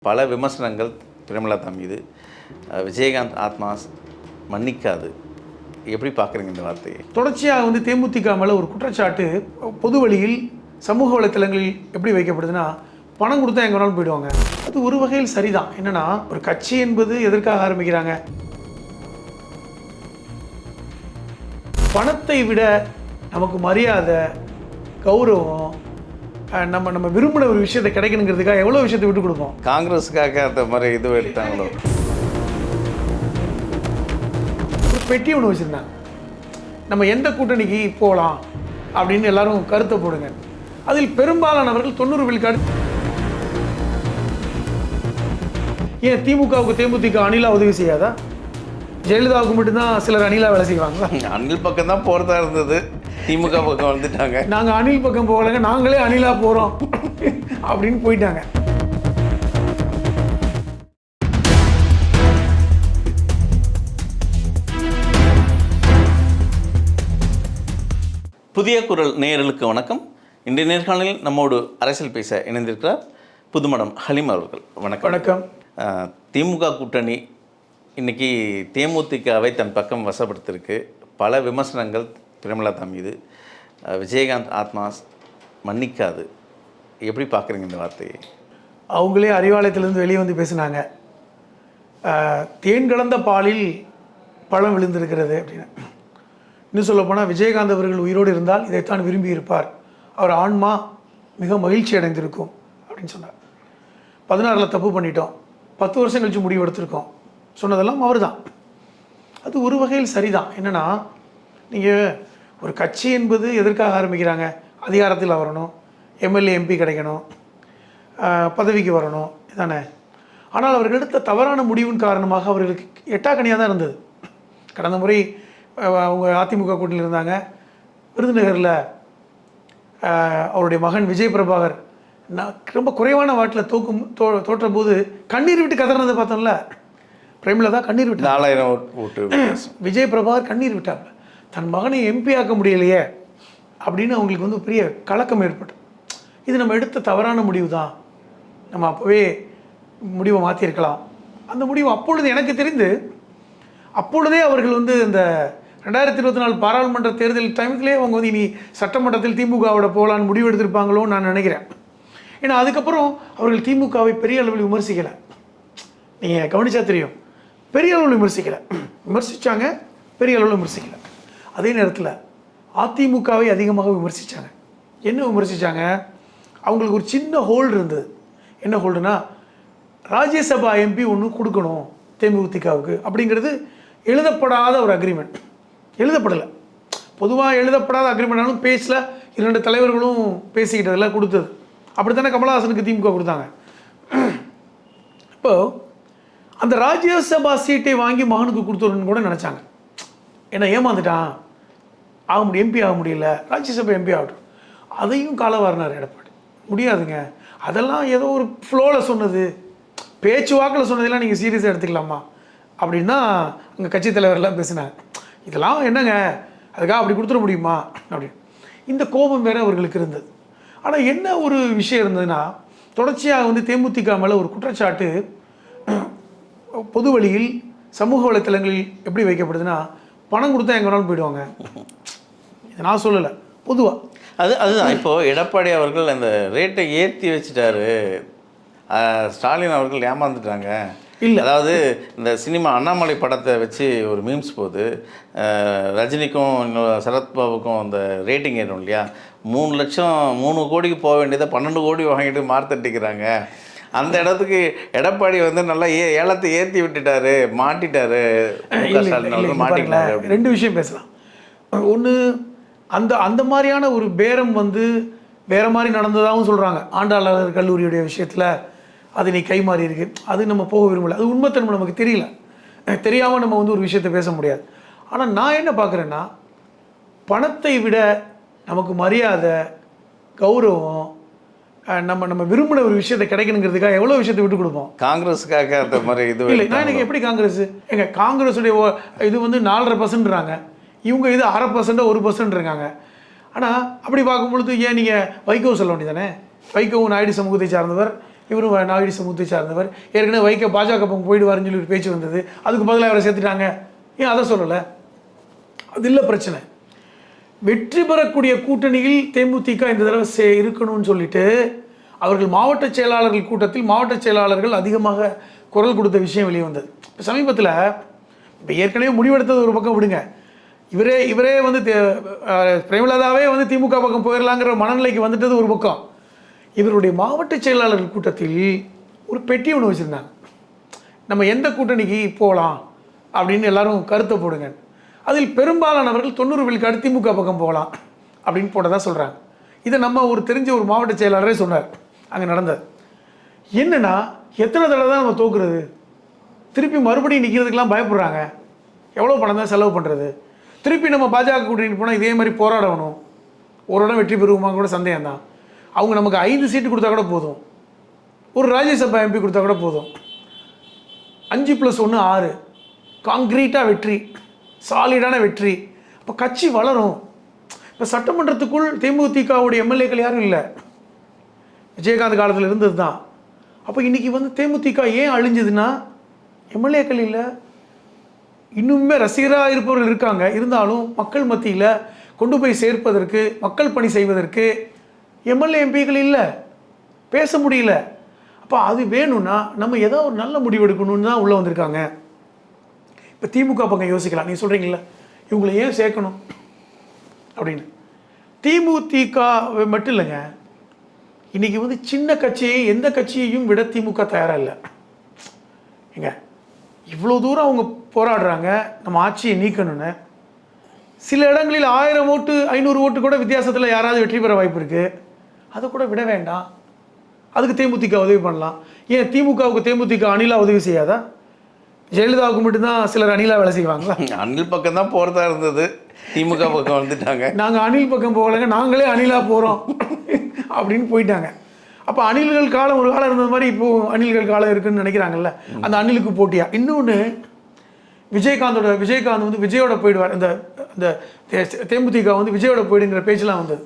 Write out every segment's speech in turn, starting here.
பல விமர்சனங்கள் பிரேமலதா மீது. விஜயகாந்த் ஆத்மா மன்னிக்காது. எப்படி பார்க்குறீங்க இந்த வார்த்தையை? தொடர்ச்சியாக தேமுதிக மேலே ஒரு குற்றச்சாட்டு பொது வழியில் சமூக வலைத்தளங்களில் எப்படி வைக்கப்படுதுன்னா, பணம் கொடுத்தா எங்கே வேணாலும் போயிடுவாங்க. அது ஒரு வகையில் சரிதான். என்னென்னா, ஒரு கட்சி என்பது எதற்காக ஆரம்பிக்கிறாங்க? பணத்தை விட நமக்கு மரியாதை, கௌரவம், நம்ம விரும்பின ஒரு விஷயத்தை கிடைக்கணுங்கிறதுக்காக எவ்வளோ விஷயத்தை விட்டு கொடுப்போம். காங்கிரஸுக்காக அந்த மாதிரி இது எடுத்தாங்களோ? ஒரு பெட்டி ஒன்று வச்சுருந்தாங்க, நம்ம எந்த கூட்டணிக்கு போகலாம் அப்படின்னு எல்லாரும் கருத்தை போடுங்க. அதில் பெரும்பாலானவர்கள் 90 விழுக்காடு. ஏன் திமுகவுக்கு தேமுதிக அணிலா உதவி செய்யாதா? ஜெயலலிதாவுக்கு மட்டும்தான் சிலர் அணிலா வேலை செய்வாங்க. அணில் பக்கம் தான் போகிறதா இருந்தது, திமுக பக்கம் வந்துட்டாங்க. நாங்கள் அணில் பக்கம் போகலைங்க, நாங்களே அணிலா போகிறோம் அப்படின்னு போயிட்டாங்க. புதிய குரல் நேயர்களுக்கு வணக்கம். இன்றைய நேர்காணலில் நம்மோடு அரசியல் பேச இணைந்திருக்கிறார் புதுமடம் ஹலீம் அவர்கள். வணக்கம். வணக்கம். திமுக கூட்டணி இன்றைக்கி தேமுதிகவை தன் பக்கம் வசப்படுத்திருக்கு. பல விமர்சனங்கள் பிரேமலதா மீது. விஜயகாந்த் ஆத்மா மன்னிக்காது. எப்படி பார்க்குறீங்க இந்த வார்த்தையை? அவங்களே அறிவாலயத்திலேருந்து வெளியே வந்து பேசினாங்க, தேன் கலந்த பாலில் பழம் விழுந்திருக்கிறது அப்படின்னு. இன்னும் சொல்லப்போனால், விஜயகாந்த் அவர்கள் உயிரோடு இருந்தால் இதைத்தான் விரும்பி இருப்பார், அவர் ஆன்மா மிக மகிழ்ச்சி அடைந்திருக்கும் அப்படின்னு சொன்னார். 16 தப்பு பண்ணிட்டோம், 10 வருஷம் கழித்து முடிவு எடுத்திருக்கோம் சொன்னதெல்லாம் அவர் தான். அது ஒரு வகையில் சரிதான். என்னென்னா, நீங்கள் ஒரு கட்சி என்பது எதற்காக ஆரம்பிக்கிறாங்க? அதிகாரத்தில் வரணும், எம்எல்ஏ எம்பி கிடைக்கணும், பதவிக்கு வரணும், இதானே. ஆனால் அவர்கள் எடுத்த தவறான முடிவின் காரணமாக அவர்களுக்கு எட்டாக்கனியாக தான் இருந்தது. கடந்த முறை அவங்க அதிமுக கூட்டணியில் இருந்தாங்க. விருதுநகரில் அவருடைய மகன் விஜய் பிரபாகர் ரொம்ப குறைவான வாட்டில் தோற்ற போது கண்ணீர் விட்டு கதறினதை பார்த்தோம்ல. பிரேமலதா கண்ணீர் விட்டு 4000 ஓட்டு. விஜய் பிரபாகர் கண்ணீர் விட்டாங்க. தன் மகனை எம்பி ஆக்க முடியலையே அப்படின்னு அவங்களுக்கு பெரிய கலக்கம் ஏற்பட்டு, இது நம்ம எடுத்த தவறான முடிவு தான், நம்ம அப்போவே முடிவை மாற்றிருக்கலாம். அந்த முடிவு அப்பொழுது எனக்கு தெரிந்து அப்பொழுதே அவர்கள் இந்த 2024 பாராளுமன்ற தேர்தல் டைமுக்குள்ளே அவங்க இனி சட்டமன்றத்தில் திமுகவோட போகலான்னு முடிவு எடுத்திருப்பாங்களோன்னு நான் நினைக்கிறேன். ஏன்னா அதுக்கப்புறம் அவர்கள் திமுகவை பெரிய அளவில் விமர்சிக்கலை. நீங்கள் கவனிச்சா தெரியும், பெரிய அளவில் விமர்சித்தாங்க, பெரிய அளவில் விமர்சிக்கலை. அதே நேரத்தில் அதிமுகவை அதிகமாக விமர்சித்தாங்க. என்ன விமர்சித்தாங்க? அவங்களுக்கு ஒரு சின்ன ஹோல்டு இருந்தது. என்ன ஹோல்டுனா, ராஜ்யசபா எம்பி ஒன்று கொடுக்கணும் தேமுதிகவுக்கு அப்படிங்கிறது எழுதப்படாத ஒரு அக்ரிமெண்ட். எழுதப்படலை. பொதுவாக எழுதப்படாத அக்ரிமெண்ட்னாலும் பேச்சில் 2 தலைவர்களும் பேசிக்கிட்டதெல்லாம் கொடுத்தது. அப்படி தானே கமலஹாசனுக்கு திமுக கொடுத்தாங்க. இப்போது அந்த ராஜ்யசபா சீட்டை வாங்கி மகனுக்கு கொடுத்துருன்னு கூட நினச்சாங்க. ஏன்னா ஏமாந்துட்டான், ஆக முடியும், எம்பி ஆக முடியல, ராஜ்யசபா எம்பி ஆகட்டும். அதையும் காலவாரினார் எடப்பாடி. முடியாதுங்க, அதெல்லாம் ஏதோ ஒரு ஃப்ளோவில் சொன்னது, பேச்சுவாக்கில் சொன்னதெல்லாம் நீங்கள் சீரியஸாக எடுத்துக்கலாமா அப்படின்னா அங்கே கட்சி தலைவரெல்லாம் பேசினாங்க. இதெல்லாம் என்னங்க, அதுக்காக அப்படி கொடுத்துட முடியுமா அப்படின்னு. இந்த கோபம் வேறு அவர்களுக்கு இருந்தது. ஆனால் என்ன ஒரு விஷயம் இருந்ததுன்னா, தொடர்ச்சியாக தேமுதிக மேலே ஒரு குற்றச்சாட்டு பொது வழியில் சமூக வலைத்தளங்களில் எப்படி வைக்கப்படுதுன்னா, பணம் கொடுத்தா எங்கே வேணாலும் போயிடுவாங்க. இதை நான் சொல்லலை, பொதுவாக அதுதான். இப்போது எடப்பாடி அவர்கள் அந்த ரேட்டை ஏற்றி வச்சுட்டாரு, ஸ்டாலின் அவர்கள் ஏமாந்துட்டாங்க. இல்லை, அதாவது இந்த சினிமா அண்ணாமலை படத்தை வச்சு ஒரு மீம்ஸ் போகுது, ரஜினிக்கும் இன்னும் சரத்பாபுக்கும் அந்த ரேட்டிங் ஏறும் இல்லையா, 3 லட்சம் 3 கோடிக்கு போக வேண்டியதை 12 கோடி வாங்கிட்டு மார்த்தட்டிக்கிறாங்க. அந்த இடத்துக்கு எடப்பாடி நல்லா ஏலத்தை ஏற்றி விட்டுட்டாரு, மாட்டிட்டாரு. மாட்டிக்கிட்டாரு. 2 விஷயம் பேசலாம். ஒன்று, அந்த மாதிரியான ஒரு பேரம் வேறு மாதிரி நடந்ததாகவும் சொல்கிறாங்க. ஆண்டாளர் கல்லூரியுடைய விஷயத்தில் அது நீ கை மாறி இருக்கு, அது நம்ம போக விரும்பலை. அது உண்மைத்தன்மை நமக்கு தெரியல, தெரியாமல் நம்ம ஒரு விஷயத்தை பேச முடியாது. ஆனால் நான் என்ன பார்க்குறேன்னா, பணத்தை விட நமக்கு மரியாதை, கௌரவம், நம்ம விரும்பின ஒரு விஷயத்தை கிடைக்கணுங்கிறதுக்காக எவ்வளோ விஷயத்தை விட்டு கொடுப்போம். காங்கிரஸுக்காக அந்த மாதிரி இது இல்லை. நான் எனக்கு எப்படி காங்கிரஸ், காங்கிரஸுடைய இது 4.5%றாங்க, இவங்க இது 0.5% 1% இருக்காங்க. ஆனால் அப்படி பார்க்கும்பொழுது ஏன் நீங்கள் வைகோ சொல்ல வேண்டியதானே? வைகோவும் நாயுடு சமூகத்தை சார்ந்தவர், இவரும் நாயுடு சமூகத்தை சார்ந்தவர், ஏற்கனவே வைக்க பாஜக பக்கம் போயிடுவாருன்னு சொல்லி ஒரு பேச்சு வந்தது, அதுக்கு பதிலாக அவரை சேர்த்துட்டாங்க. ஏன் அதை சொல்லலை? அது இல்லை பிரச்சனை. வெற்றி பெறக்கூடிய கூட்டணியில் தேமுதிக இந்த தடவை இருக்கணும்னு சொல்லிட்டு அவர்கள் மாவட்ட செயலாளர்கள் கூட்டத்தில் மாவட்ட செயலாளர்கள் அதிகமாக குரல் கொடுத்த விஷயம் வெளியே வந்தது. இப்போ சமீபத்தில் இப்போ ஏற்கனவே முடிவெடுத்தது ஒரு பக்கம் விடுங்க, இவரே வந்து பிரேமலதாவே வந்து திமுக பக்கம் போயிடலாங்கிற மனநிலைக்கு வந்துட்டது ஒரு பக்கம். இவருடைய மாவட்ட செயலாளர்கள் கூட்டத்தில் ஒரு பெட்டி ஒன்று வச்சுருந்தாங்க, நம்ம எந்த கூட்டணிக்கு போகலாம் அப்படின்னு எல்லாரும் கருத்தை போடுங்க. அதில் பெரும்பாலானவர்கள் 90 விழுக்காடு திமுக பக்கம் போகலாம் அப்படின்னு போட்டதாக சொல்கிறாங்க. இதை நம்ம ஒரு தெரிஞ்ச ஒரு மாவட்ட செயலாளரே சொன்னார் அங்கே நடந்தது. என்னென்னா, எத்தனை தடவை தான் நம்ம தோக்குறது, திருப்பி மறுபடியும் நிற்கிறதுக்கெலாம் பயப்படுறாங்க, எவ்வளோ பணம் தான் செலவு பண்ணுறது, திருப்பி நம்ம பாஜக கூட்டணி போனால் இதே மாதிரி போராடணும், ஒரு இடம் வெற்றி பெறுவோமா கூட சந்தேகம் தான். அவங்க நமக்கு 5 சீட்டு கொடுத்தா கூட போதும், ஒரு ராஜ்யசபா எம்பி கொடுத்தா கூட போதும், 5+1 6 காங்கிரீட்டாக வெற்றி, சாலிடான வெற்றி. அப்போ கட்சி வளரும். இப்போ சட்டமன்றத்துக்குள் தேமுதிகவுடைய எம்எல்ஏக்கள் யாரும் இல்லை, விஜயகாந்த் காலத்தில் இருந்தது தான். அப்போ இன்றைக்கி வந்து தேமுதிக ஏன் அழிஞ்சதுன்னா எம்எல்ஏக்கள் இல்லை, இன்னுமே ரசிகராக இருப்பவர்கள் இருக்காங்க, இருந்தாலும் மக்கள் மத்தியில் கொண்டு போய் சேர்ப்பதற்கு, மக்கள் பணி செய்வதற்கு எம்எல்ஏ எம்பிக்கள் இல்லை, பேச முடியல. அப்போ அது வேணும்னா நம்ம ஏதோ ஒரு நல்ல முடிவு எடுக்கணும்னு தான் உள்ளே வந்திருக்காங்க. இப்போ திமுக பக்கம் யோசிக்கலாம், நீங்கள் சொல்கிறீங்களா இவங்களை ஏன் சேர்க்கணும் அப்படின்னு. திமுக மட்டும் இல்லைங்க, இன்றைக்கி வந்து சின்ன கட்சியை எந்த கட்சியையும் விட திமுக தயாராக இல்லை. ஏங்க இவ்வளோ தூரம் அவங்க போராடுறாங்க நம்ம ஆட்சியை நீக்கணும்னு. சில இடங்களில் 1000 ஓட்டு 500 ஓட்டு கூட வித்தியாசத்தில் யாராவது வெற்றி பெற வாய்ப்பு இருக்குது, அதை கூட விட வேண்டாம். அதுக்கு தேமுதிக உதவி பண்ணலாம். ஏன் திமுகவுக்கு தேமுதிக அணிலா உதவி செய்யாதா? ஜெயலலிதாவுக்கு மட்டும்தான் சிலர் அணிலா வேலை செய்வாங்களா? அணில் பக்கம் தான் போகிறதா இருந்தது, திமுக பக்கம் வந்துட்டாங்க. நாங்கள் அணில் பக்கம் போகலைங்க, நாங்களே அணிலா போகிறோம் அப்படின்னு போயிட்டாங்க. அப்போ அணில்கள் காலம் ஒரு காலம் இருந்தது மாதிரி இப்போது அணில்கள் காலம் இருக்குதுன்னு நினைக்கிறாங்கல்ல, அந்த அணிலுக்கு போட்டியா. இன்னொன்று, விஜயகாந்த் வந்து விஜயோட போயிடுவார், இந்த இந்த தேமுதிக வந்து விஜயோட போயிடுங்கிற பேச்செலாம் வந்தது.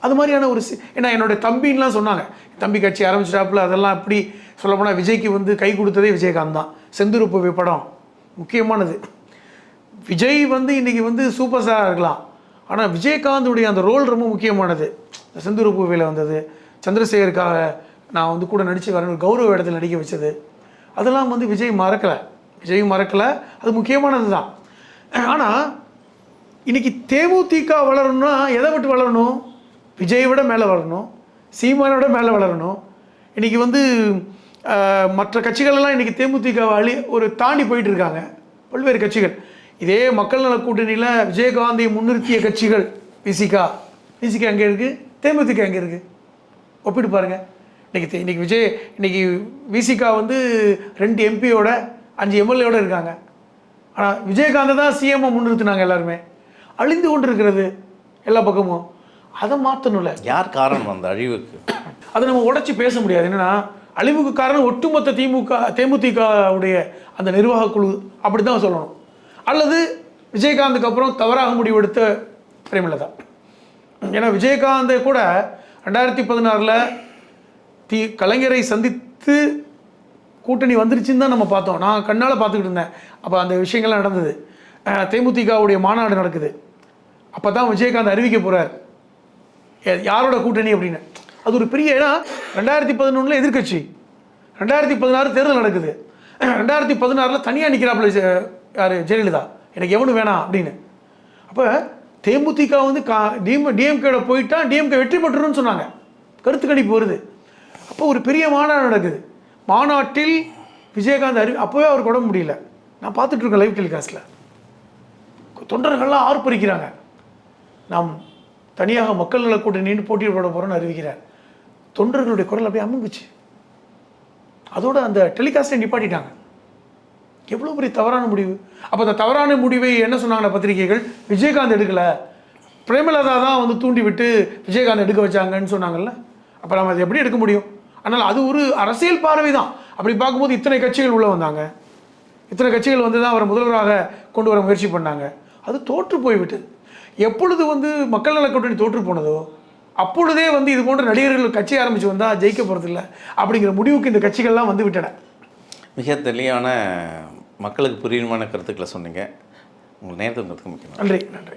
அது மாதிரியான ஒரு ஏன்னா என்னுடைய தம்பின்லாம் சொன்னாங்க, தம்பி கட்சி ஆரம்பிச்சிட்டாப்புல, அதெல்லாம் அப்படி சொல்லப்போனால் விஜய்க்கு வந்து கை கொடுத்ததே விஜயகாந்த் தான். செந்துருப்பு படம் முக்கியமானது. விஜய் வந்து இன்றைக்கி வந்து சூப்பர் ஸ்டாராக இருக்கலாம், ஆனால் விஜயகாந்துடைய அந்த ரோல் ரொம்ப முக்கியமானது. செந்துருப்புவையில் வந்தது, சந்திரசேகருக்காக நான் வந்து கூட நடித்து வரணும், கௌரவ இடத்துல நடிக்க வச்சது, அதெல்லாம் வந்து விஜய் மறக்கலை, அது முக்கியமானது தான். ஆனால் இன்றைக்கி தேமுதிக வளரணும்னா எதை விட்டு வளரணும்? விஜயை விட மேலே வளரணும், சீமானை விட மேலே வளரணும். இன்றைக்கி வந்து மற்ற கட்சிகளெல்லாம் இன்றைக்கி தேமுதிக ஒரு தாண்டி போயிட்டு இருக்காங்க, பல்வேறு கட்சிகள். இதே மக்கள் நல கூட்டணியில் விஜயகாந்தை முன்னிறுத்திய கட்சிகள் விசிகா எங்கே இருக்குது, தேமுதிக எங்கே இருக்குது? ஒப்பிட்டு பாருங்கள். இன்றைக்கி விசிகா வந்து 2 எம்பியோட 5 எம்எல்ஏயோடு இருக்காங்க. ஆனால் விஜயகாந்தை தான் சிஎம்ஐ முன்னிறுத்தினாங்க. எல்லாருமே அழிந்து கொண்டு இருக்கிறது எல்லா பக்கமும். அதை மாற்றணும்ல. யார் காரணம் அந்த அழிவுக்கு? அதை நம்ம உடச்சி பேச முடியாது. என்னென்னா, அழிவுக்கு காரணம் ஒட்டுமொத்த தேமுதிகவுடைய அந்த நிர்வாக குழு அப்படி தான் சொல்லணும். அல்லது விஜயகாந்துக்கு அப்புறம் தவறாக முடிவெடுத்த பிரேமலதா. ஏன்னா விஜயகாந்தை கூட 2016 கலைஞரை சந்தித்து கூட்டணி வந்துருச்சுன்னு தான் நம்ம பார்த்தோம். நான் கண்ணால் பார்த்துக்கிட்டு இருந்தேன். அப்போ அந்த விஷயங்கள்லாம் நடந்தது. தேமுதிகவுடைய மாநாடு நடக்குது. அப்போ தான் விஜயகாந்த் அறிவிக்க போகிறார் யாரோட கூட்டணி அப்படின்னு. அது ஒரு பெரிய, ஏன்னா 2011 எதிர்கட்சி, 2016 தேர்தல் நடக்குது, 2016 தனியாக நிற்கிறாப்புல யார், ஜெயலலிதா, எனக்கு எவனும் வேணாம் அப்படின்னு. அப்போ தேமுதிக வந்து டிஎம்கேட போயிட்டா டிஎம்கே வெற்றி பெற்றுருன்னு சொன்னாங்க, கருத்து கணிப்பு வருது. அப்போ ஒரு பெரிய மாநாடு நடக்குது. மாநாட்டில் விஜயகாந்த் அப்போவே அவர் கொட முடியல. நான் பார்த்துட்ருக்கேன் லைவ் டெலிகாஸ்ட்டில், தொண்டர்கள்லாம் ஆர்ப்பரிக்கிறாங்க. நாம் தனியாக மக்கள் நல கூட்டணின்னு போட்டி போட போகிறோன்னு அறிவிக்கிறார். தொண்டர்களுடைய குரல் அப்படியே அமுங்குச்சு. அதோடு அந்த டெலிகாஸ்ட்டை நிப்பாட்டிட்டாங்க. எவ்வளோ பெரிய தவறான முடிவு. அப்போ அந்த தவறான முடிவை என்ன சொன்னாங்க பத்திரிகைகள், விஜயகாந்த் எடுக்கலை, பிரேமலதா தான் வந்து தூண்டி விட்டு விஜயகாந்த் எடுக்க வச்சாங்கன்னு சொன்னாங்கல்ல. அப்போ நம்ம அதை எப்படி எடுக்க முடியும்? ஆனால் அது ஒரு அரசியல் பார்வை தான். அப்படி பார்க்கும்போது இத்தனை கட்சிகள் உள்ளே வந்தாங்க, இத்தனை கட்சிகள் வந்து தான் அவரை முதல்வராக கொண்டு வர முயற்சி பண்ணாங்க. அது தோற்று போய்விட்டது. எப்பொழுது வந்து மக்கள் நல கூட்டணி தோற்று போனதோ அப்பொழுதே வந்து இது போன்ற நடிகர்கள் கட்சி ஆரம்பித்து வந்தால் ஜெயிக்க போகிறதில்ல அப்படிங்கிற முடிவுக்கு இந்த கட்சிகள்லாம் வந்து விட்டன. மிக தெளிவான மக்களுக்கு புரியுமான கருத்துக்களை சொன்னீங்க. உங்கள் நேரத்துக்கு முக்கியம். நன்றி.